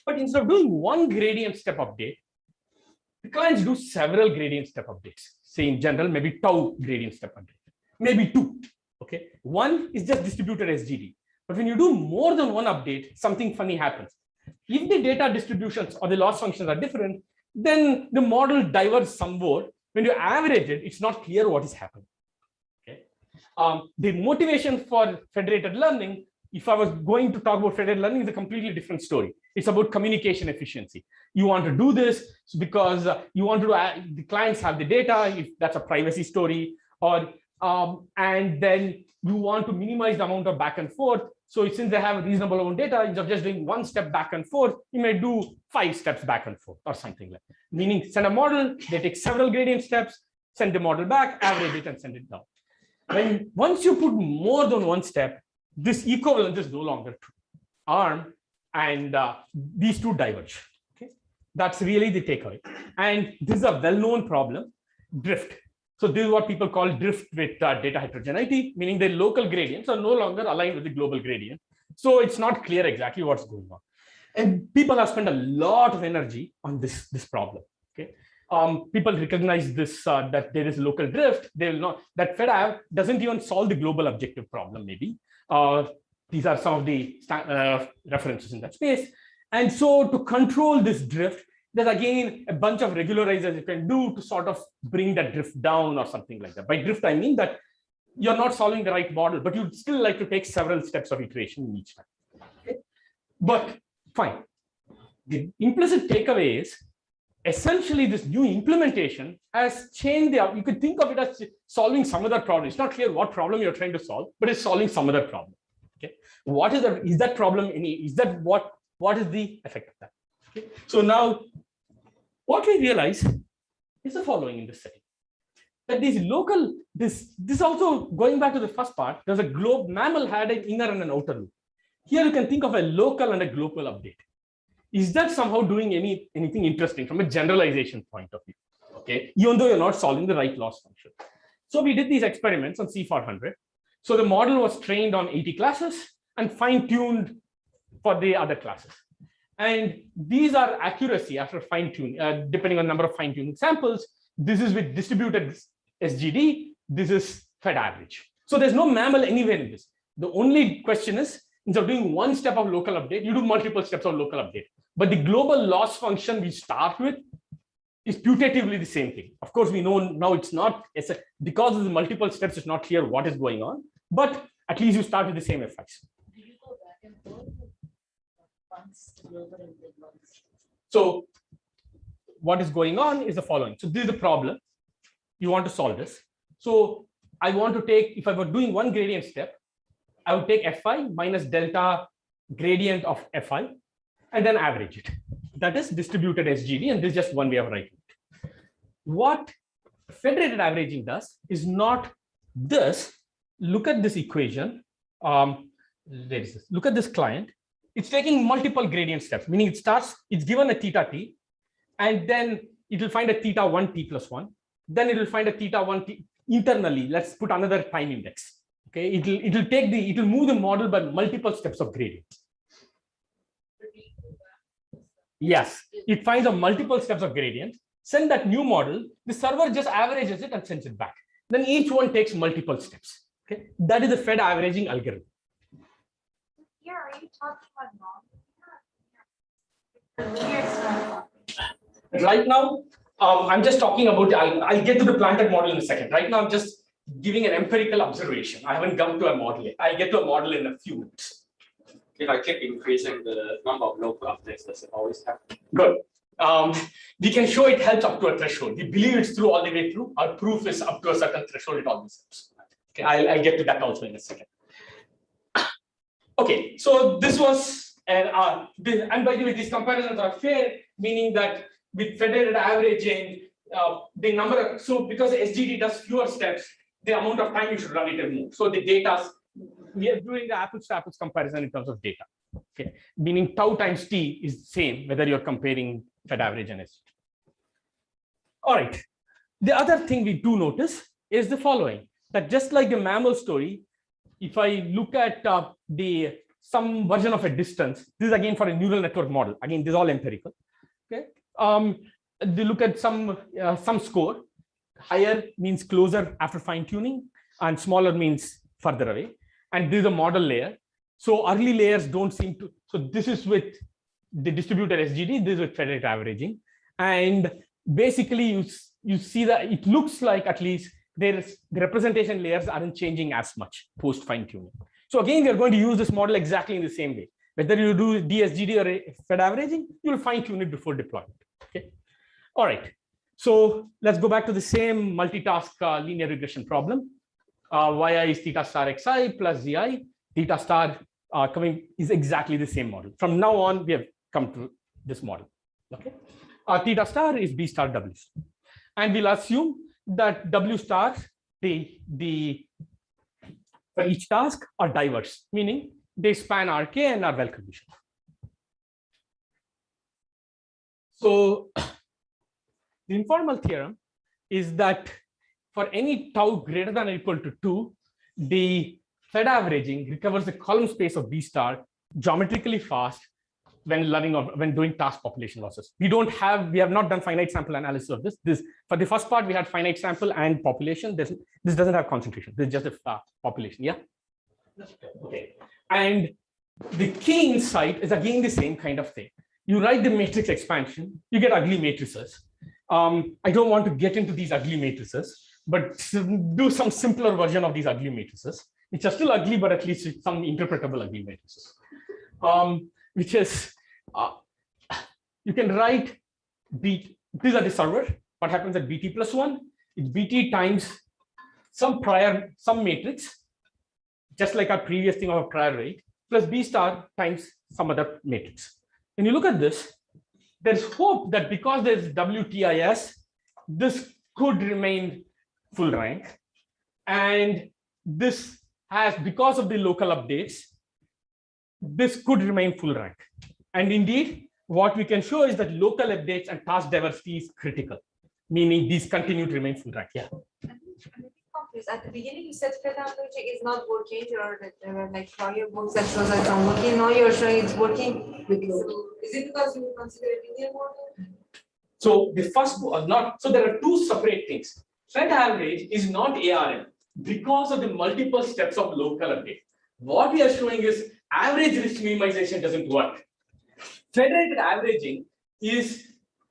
B: But instead of doing one gradient step update, the clients do several gradient step updates. Say in general, maybe tau gradient step update, maybe two. Okay, one is just distributed SGD. But when you do more than one update, something funny happens. If the data distributions or the loss functions are different, then the model diverges somewhat. When you average it, it's not clear what is happening. The motivation for federated learning, if I was going to talk about federated learning, is a completely different story. It's about communication efficiency. You want to do this because you want to the clients have the data, if that's a privacy story, or and then you want to minimize the amount of back and forth. So since they have a reasonable amount of data, instead of just doing one step back and forth, you may do 5 steps back and forth or something like that. Meaning send a model, they take several gradient steps, send the model back, average it, and send it down. Once you put more than one step, this equivalence is no longer true. ARM and these two diverge. Okay, that's really the takeaway. And this is a well-known problem, drift. So this is what people call drift with data heterogeneity, meaning the local gradients are no longer aligned with the global gradient. So it's not clear exactly what's going on. And people have spent a lot of energy on this problem. Okay. People recognize this, that there is local drift. They will not, that FedAv doesn't even solve the global objective problem, maybe. These are some of the references in that space. And so to control this drift, there's again a bunch of regularizers you can do to sort of bring that drift down or something like that. By drift, I mean that you're not solving the right model, but you'd still like to take several steps of iteration in each time. Okay? But fine. The implicit takeaway is essentially this new implementation has changed you could think of it as solving some other problem. It's not clear what problem you're trying to solve, but it's solving some other problem. Okay. What is that? Is that problem is that what is the effect of that? Okay. So now what we realize is the following in this setting. That these local, this also going back to the first part, there's a globe, MAML had an inner and an outer loop. Here you can think of a local and a global update. Is that somehow doing anything interesting from a generalization point of view? Okay, even though you're not solving the right loss function. So we did these experiments on C400. So the model was trained on 80 classes and fine-tuned for the other classes. And these are accuracy after fine-tune, depending on number of fine-tuning samples. This is with distributed SGD. This is Fed average. So there's no MAML anywhere in this. The only question is, instead of doing one step of local update, you do multiple steps of local update. But the global loss function we start with is putatively the same thing. Of course, we know now it's not, because of the multiple steps, it's not clear what is going on, but at least you start with the same FIs.
D: Do you go back and forth once global and then once?
B: So what is going on is the following. So this is the problem. You want to solve this. So I want to take, if I were doing one gradient step, I would take Fi minus delta gradient of Fi, and then average it. That is distributed SGD, and this is just one way of writing it. What federated averaging does is not this. Look at this equation. Look at this client. It's taking multiple gradient steps, meaning it's given a theta t, and then it will find a theta 1 t plus 1. Then it will find a theta 1 t internally. Let's put another time index. Okay, it will move the model by multiple steps of gradient. Yes, it finds a multiple steps of gradient, send that new model, the server just averages it and sends it back. Then each one takes multiple steps. Okay, that is the Fed averaging algorithm.
C: Yeah, are you talking about
B: Right now, I'm just talking about, I'll get to the planted model in a second. Right now, I'm just giving an empirical observation. I haven't come to a model yet. I'll get to a model in a few minutes.
F: If I keep increasing the number of local updates, does it always happen?
B: Good. We can show it helps up to a threshold. We believe it's true all the way through. Our proof is up to a certain threshold, it always helps. Okay, I'll get to that also in a second. Okay, so this was, and by the way, these comparisons are fair, meaning that with federated averaging, the number of, so because SGD does fewer steps, the amount of time you should run it is more. So the data, we are doing the apples to apples comparison in terms of data. Okay, meaning tau times t is the same whether you're comparing Fed average and SGD. All right. The other thing we do notice is the following: that just like the MAML story, if I look at some version of a distance, this is again for a neural network model. Again, this is all empirical. Okay. They look at some score. Higher means closer after fine tuning, and smaller means further away. And this is a model layer. So early layers don't seem to. So this is with the distributed SGD. This is with federated averaging, and basically you see that it looks like at least the representation layers aren't changing as much post fine tuning. So again, we are going to use this model exactly in the same way. Whether you do DSGD or Fed averaging, you will fine tune it before deployment. Okay. All right. So let's go back to the same multitask linear regression problem. Yi is theta star xi plus zi. Theta star coming is exactly the same model. From now on, we have come to this model. Okay. Theta star is b star w star. And we'll assume that w stars, for each task are diverse, meaning they span Rk and are well conditioned. So the informal theorem is that for any tau greater than or equal to 2, the Fed averaging recovers the column space of B star geometrically fast when learning or when doing task population losses. We have not done finite sample analysis of this. For the first part, we had finite sample and population. This doesn't have concentration. This is just a population. Yeah. Okay. And the key insight is again the same kind of thing. You write the matrix expansion, you get ugly matrices. I don't want to get into these ugly matrices, but do some simpler version of these ugly matrices, which are still ugly, but at least some interpretable ugly matrices. Which is, you can write these are the server. What happens at BT plus 1? It's BT times some matrix, just like our previous thing of a prior rate, plus B star times some other matrix. When you look at this, there's hope that because there's WTIS, this could remain full rank. And this has, because of the local updates, this could remain full rank. And indeed, what we can show is that local updates and task diversity is critical, meaning these continue to remain full rank. Yeah.
C: At the beginning, you said Fed averaging is not working, or that there were like prior books that shows that it's not working. Now you're showing it's working. So is it because you consider a linear model?
B: So the first not. So there are two separate things. Fed average is not ARM because of the multiple steps of local update. What we are showing is average risk minimization doesn't work. Federated averaging is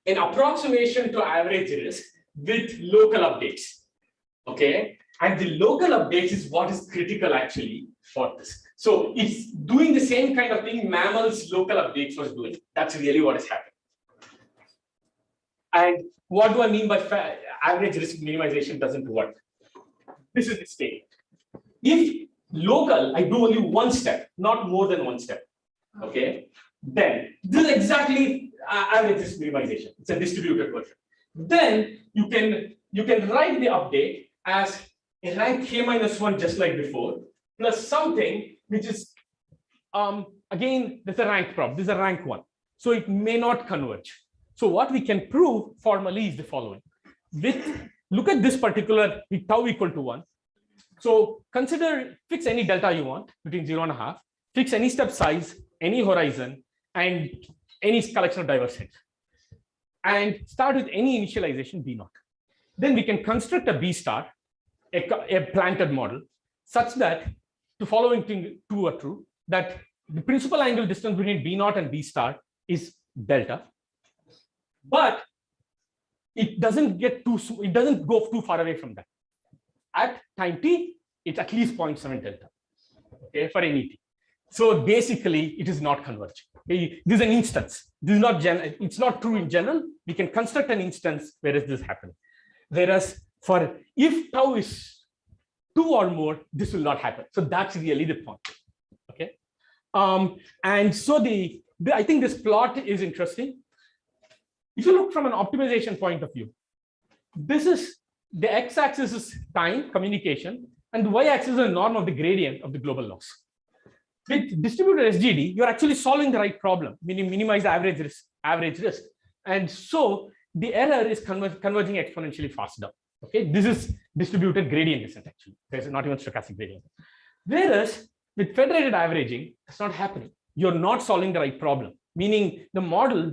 B: an approximation to average risk with local updates. Okay. And the local updates is what is critical actually for this. So it's doing the same kind of thing MAML's local updates was doing. That's really what is happening. And what do I mean by average risk minimization doesn't work? This is the statement. If local, I do only one step, not more than one step. Okay. Then this is exactly average risk minimization. It's a distributed version. Then you can write the update as a rank k-1 just like before, plus something which is again there's a rank problem. This is a rank 1, so it may not converge. So what we can prove formally is the following: look at this particular with tau equal to 1. So fix any delta you want between 0.5, fix any step size, any horizon, and any collection of diverse heads, and start with any initialization B0. Then we can construct a B star, a planted model, such that the following thing two are true: that the principal angle distance between B0 and B star is delta, but it doesn't go too far away from that. At time t, it's at least 0.7 delta, okay, for any t. So basically, it is not converging. Okay? This is an instance. This is not it's not true in general. We can construct an instance where is this happening. Whereas for if tau is 2 or more, this will not happen. So that's really the point. Okay. And so I think this plot is interesting. If you look from an optimization point of view, this is the x-axis is time communication, and the y-axis is the norm of the gradient of the global loss. With distributed SGD, you're actually solving the right problem, meaning minimize the average risk. And so the error is converging exponentially faster. Okay, this is distributed gradient descent actually. There's not even stochastic gradient. Whereas with federated averaging, it's not happening. You're not solving the right problem, meaning the model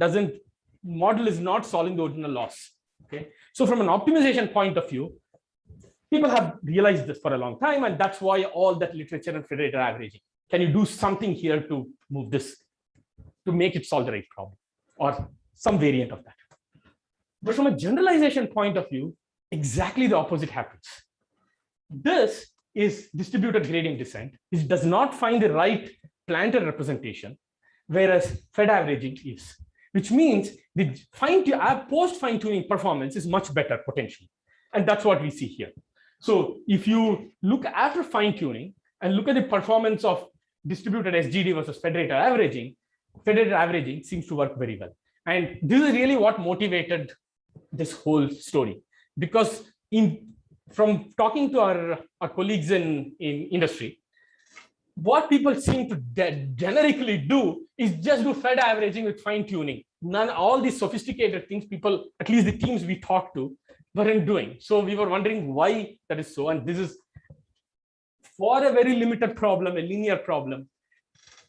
B: is not solving the original loss. Okay, so from an optimization point of view, people have realized this for a long time, and that's why all that literature on federated averaging. Can you do something here to move this, to make it solve the right problem, or some variant of that? But from a generalization point of view, exactly the opposite happens. This is distributed gradient descent, which does not find the right planted representation, whereas Fed averaging is, which means the post fine-tuning performance is much better potentially. And that's what we see here. So if you look after fine-tuning and look at the performance of distributed SGD versus federated averaging seems to work very well. And this is really what motivated this whole story. Because from talking to our colleagues in industry, what people seem to generically do is just do Fed averaging with fine-tuning. All these sophisticated things people, at least the teams we talked to, weren't doing. So we were wondering why that is so. And this is for a very limited problem, a linear problem,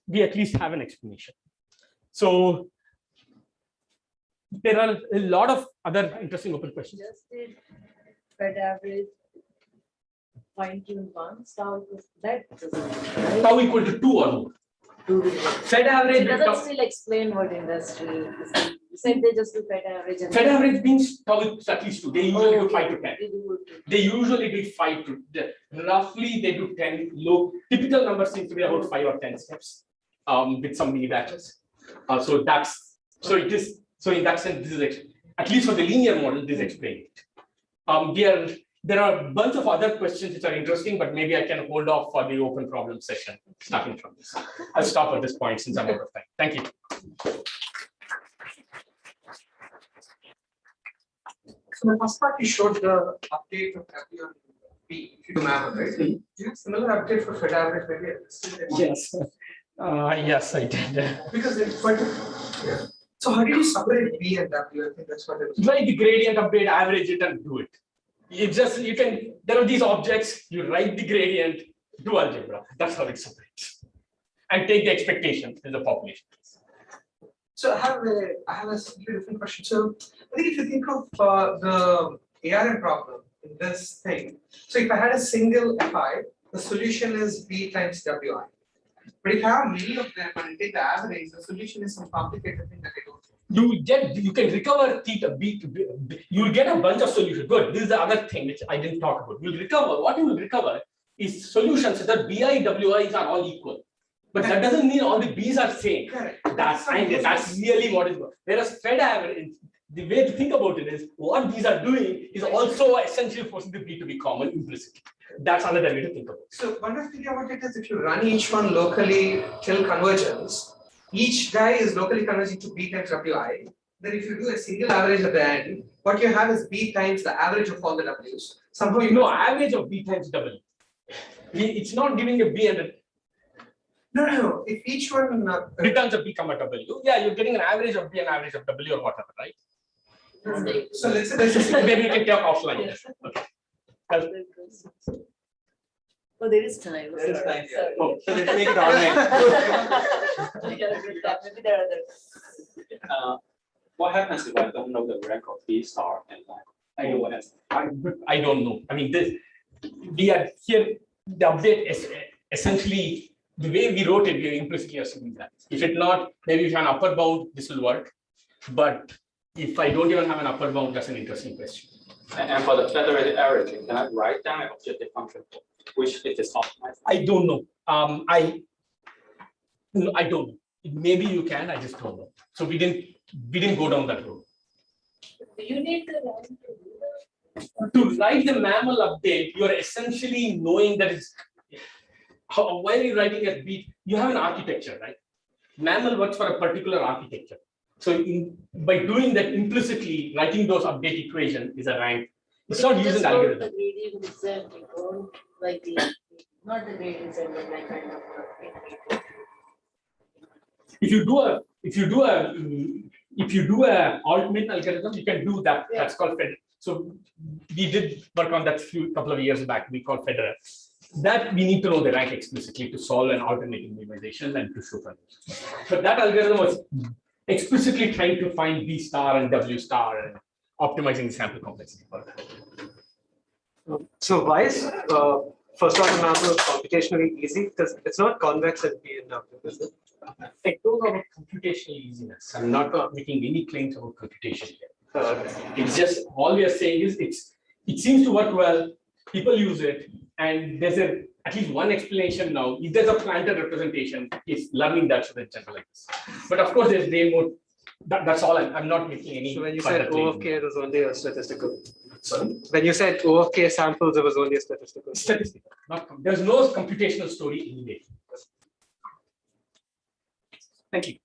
B: we at least have an explanation. So there are a lot of other interesting open questions.
D: Just did Fed average fine-tune once, tau
B: equal to 2 or more. Fed average.
D: It doesn't still explain what industry is. You said they just do Fed average.
B: Fed average means tau is at least 2. They usually do 5 to 10. They usually do 5 to roughly they do 10. Low typical number seems to be about 5 or 10 steps with some mini batches. So it is. So in that sense, this is at least for the linear model, this is explained. There are a bunch of other questions which are interesting, but maybe I can hold off for the open problem session starting from this. I'll stop at this point since I'm out of time. Thank you.
E: So the first part you showed the update of W on P, if you do MAML, right? Do you have similar update for Fed average maybe?
B: Yes. Yes, I did.
E: Because it's quite yeah. So how do you separate B and W? I think that's what it was.
B: Write the gradient update, average it, and do it. There are these objects, you write the gradient, do algebra. That's how it separates. And take the expectation in the population.
E: So I have a slightly different question. So I think if you think of the ARM problem in this thing, so if I had a single Fi, the solution is B times Wi. But if I have many of them and I take the average, the solution is some complicated thing that I don't know.
B: You can recover theta B to B. You'll get a bunch of solutions. Good. This is the other thing which I didn't talk about. What you will recover is solutions so that BI, WIs are all equal. But that doesn't mean all the B's are same.
E: Correct.
B: That's really what is good. Whereas Fed average, the way to think about it is what these are doing is also essentially forcing the B to be common implicitly. That's another way to think about it.
E: So one way to think about it is if you run each one locally till convergence, each guy is locally converging to B times WI. Then if you do a single average at the end, what you have is B times the average of all the Ws. Somehow you
B: No, average of B times W. It's not giving a B and a
E: no. If each one
B: returns a B comma W, yeah, you're getting an average of B and average of W or whatever, right?
E: so let's say there's a single
B: Maybe you can talk offline.
D: Yes.
B: Okay.
D: Oh, there is time.
E: There is time, yeah.
D: Sorry.
F: Oh, so let's make it online.
D: We got a good time. Maybe there are others.
F: What happens if I don't know the rank of B star and I know what happens?
B: I don't know. I mean, we are here. The update is essentially the way we wrote it. We are implicitly assuming that. If it not, maybe if you have an upper bound, this will work. But if I don't even have an upper bound, that's an interesting question.
F: And for the federated averaging, can I write down an objective function which it is optimized?
B: I don't know. I don't know. Maybe you can. I just don't know. So we didn't go down that road.
D: Do you need to learn to do that?
B: To write the MAML update, you're essentially knowing that it's while you're writing a beat, you have an architecture, right? MAML works for a particular architecture. So by doing that implicitly, writing those update equation is a rank. It's not using algorithm.
D: The gradient itself, you don't like not the gradient itself, but like kind of.
B: If you do a alternate algorithm, you can do that.
D: Yeah.
B: That's called Federated. So we did work on that couple of years back. We called Federated. That we need to know the rank explicitly to solve an alternate minimization and to show convergence. But that algorithm was explicitly trying to find B star and W star and optimizing the sample complexity for that.
G: So why is first order MAML computationally easy? Because it's not convex and P and W, is it?
B: I don't know about computational easiness. I'm not making any claims about computation here. It's just all we are saying is it seems to work well. People use it, and there's at least one explanation now. If there's a planted representation, it's learning that so that generalize. But of course, there's way more. That's all. I'm not making any.
G: So when you said O
B: claim.
G: of K, it was only a statistical.
B: Sorry?
G: When you said O of K samples, it was only a statistical.
B: Statistical. There's no computational story anyway. Thank you.